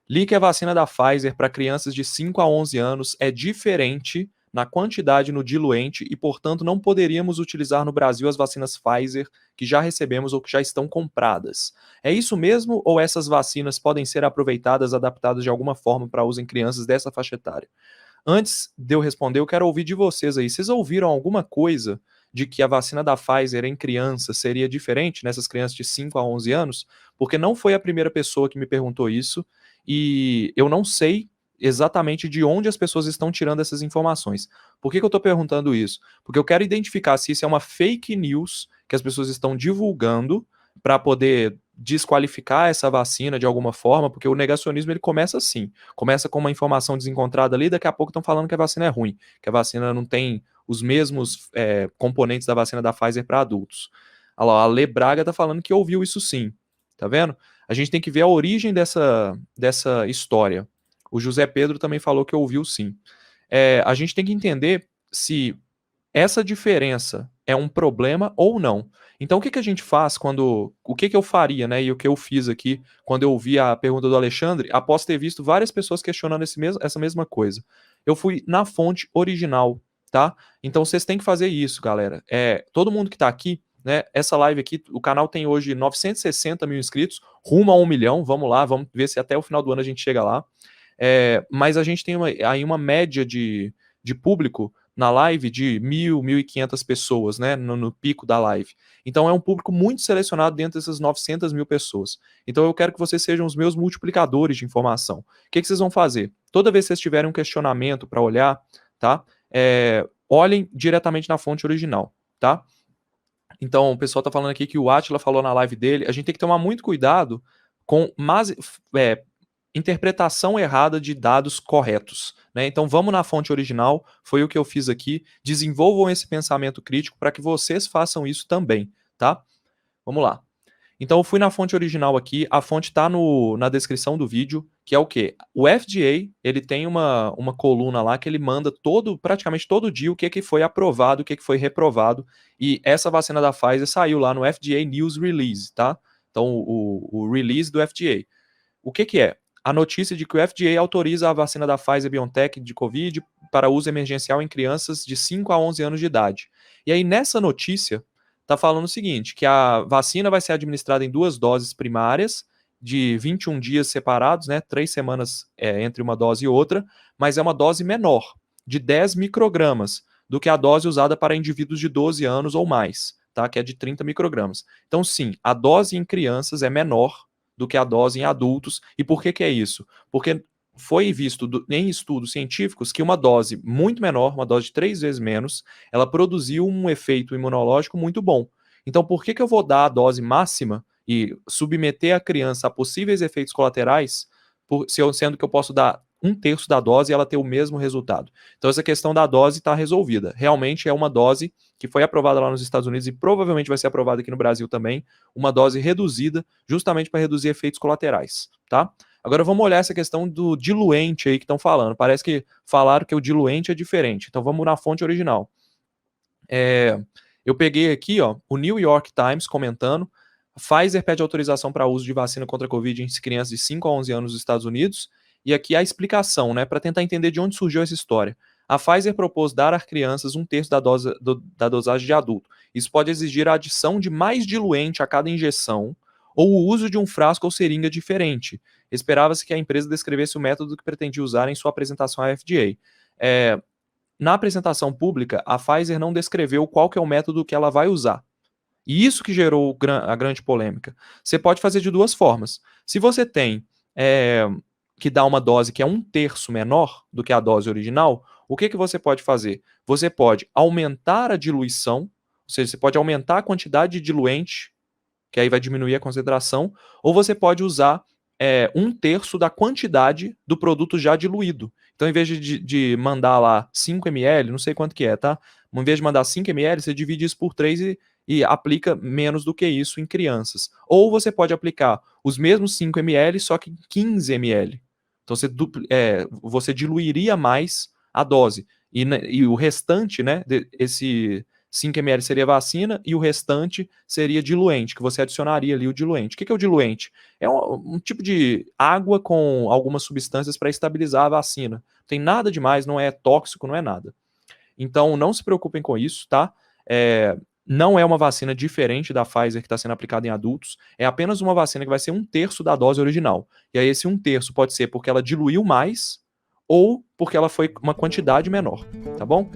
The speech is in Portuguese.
Li que a vacina da Pfizer para crianças de 5 a 11 anos é diferente na quantidade no diluente e, portanto, não poderíamos utilizar no Brasil as vacinas Pfizer que já recebemos ou que já estão compradas. É isso mesmo ou essas vacinas podem ser aproveitadas, adaptadas de alguma forma para uso em crianças dessa faixa etária? Antes de eu responder, eu quero ouvir de vocês aí. Vocês ouviram alguma coisa de que a vacina da Pfizer em crianças seria diferente nessas crianças de 5 a 11 anos? Porque não foi a primeira pessoa que me perguntou isso e eu não sei exatamente de onde as pessoas estão tirando essas informações. Por que eu estou perguntando isso? Porque eu quero identificar se isso é uma fake news que as pessoas estão divulgando para poder desqualificar essa vacina de alguma forma, porque o negacionismo ele começa assim, começa com uma informação desencontrada ali, daqui a pouco estão falando que a vacina é ruim, que a vacina não tem os mesmos componentes da vacina da Pfizer para adultos. Olha lá, a Le Braga está falando que ouviu isso sim, tá vendo? A gente tem que ver a origem dessa história. O José Pedro também falou que ouviu sim. A gente tem que entender se essa diferença é um problema ou não. Então, o que a gente faz quando. O que eu faria, né? E o que eu fiz aqui quando eu ouvi a pergunta do Alexandre, após ter visto várias pessoas questionando essa mesma coisa. Eu fui na fonte original, tá? Então, vocês têm que fazer isso, galera. Todo mundo que tá aqui, né? Essa live aqui, o canal tem hoje 960 mil inscritos, rumo a 1 milhão. Vamos lá, vamos ver se até o final do ano a gente chega lá. Mas a gente tem aí uma média de público na live de 1.000, 1.500 pessoas, né, no pico da live. Então é um público muito selecionado dentro dessas 900 mil pessoas. Então eu quero que vocês sejam os meus multiplicadores de informação. O que vocês vão fazer? Toda vez que vocês tiverem um questionamento para olhar, tá? Olhem diretamente na fonte original, tá? Então o pessoal está falando aqui que o Atila falou na live dele. A gente tem que tomar muito cuidado com interpretação errada de dados corretos. Né? Então vamos na fonte original, foi o que eu fiz aqui. Desenvolvam esse pensamento crítico para que vocês façam isso também, tá? Vamos lá. Então eu fui na fonte original aqui, a fonte está na descrição do vídeo, que é o quê? O FDA, ele tem uma coluna lá que ele manda praticamente todo dia o que foi aprovado, o que foi reprovado, e essa vacina da Pfizer saiu lá no FDA News Release, tá? Então o release do FDA. O que é? A notícia de que o FDA autoriza a vacina da Pfizer-BioNTech de Covid para uso emergencial em crianças de 5 a 11 anos de idade. E aí, nessa notícia, está falando o seguinte, que a vacina vai ser administrada em 2 doses primárias, de 21 dias separados, né, 3 semanas entre uma dose e outra, mas é uma dose menor, de 10 microgramas, do que a dose usada para indivíduos de 12 anos ou mais, tá, que é de 30 microgramas. Então, sim, a dose em crianças é menor do que a dose em adultos. E por que é isso? Porque foi visto em estudos científicos que uma dose muito menor, uma dose de 3 vezes menos, ela produziu um efeito imunológico muito bom. Então, por que eu vou dar a dose máxima e submeter a criança a possíveis efeitos colaterais, sendo que eu posso dar 1/3 da dose e ela ter o mesmo resultado? Então, essa questão da dose está resolvida. Realmente é uma dose que foi aprovada lá nos Estados Unidos e provavelmente vai ser aprovada aqui no Brasil também, uma dose reduzida, justamente para reduzir efeitos colaterais, tá? Agora vamos olhar essa questão do diluente aí que estão falando. Parece que falaram que o diluente é diferente. Então vamos na fonte original. Eu peguei aqui, ó, o New York Times comentando. Pfizer pede autorização para uso de vacina contra a Covid em crianças de 5 a 11 anos nos Estados Unidos. E aqui a explicação, né, para tentar entender de onde surgiu essa história. A Pfizer propôs dar às crianças 1/3 da dosagem de adulto. Isso pode exigir a adição de mais diluente a cada injeção ou o uso de um frasco ou seringa diferente. Esperava-se que a empresa descrevesse o método que pretendia usar em sua apresentação à FDA. Na apresentação pública, a Pfizer não descreveu qual que é o método que ela vai usar. E isso que gerou a grande polêmica. Você pode fazer de 2 formas. Se você tem que dar uma dose que é 1/3 menor do que a dose original, o que você pode fazer? Você pode aumentar a diluição, ou seja, você pode aumentar a quantidade de diluente, que aí vai diminuir a concentração, ou você pode usar 1/3 da quantidade do produto já diluído. Então, em vez de mandar lá 5 ml, não sei quanto que é, tá? Em vez de mandar 5 ml, você divide isso por 3 e aplica menos do que isso em crianças. Ou você pode aplicar os mesmos 5 ml, só que 15 ml. Então, você diluiria mais a dose. E o restante, né, 5 ml seria vacina e o restante seria diluente, que você adicionaria ali o diluente. O que é o diluente? É um tipo de água com algumas substâncias para estabilizar a vacina. Não tem nada demais, não é tóxico, não é nada. Então, não se preocupem com isso, tá? Não é uma vacina diferente da Pfizer que está sendo aplicada em adultos, é apenas uma vacina que vai ser 1/3 da dose original. E aí esse 1/3 pode ser porque ela diluiu mais ou porque ela foi uma quantidade menor, tá bom?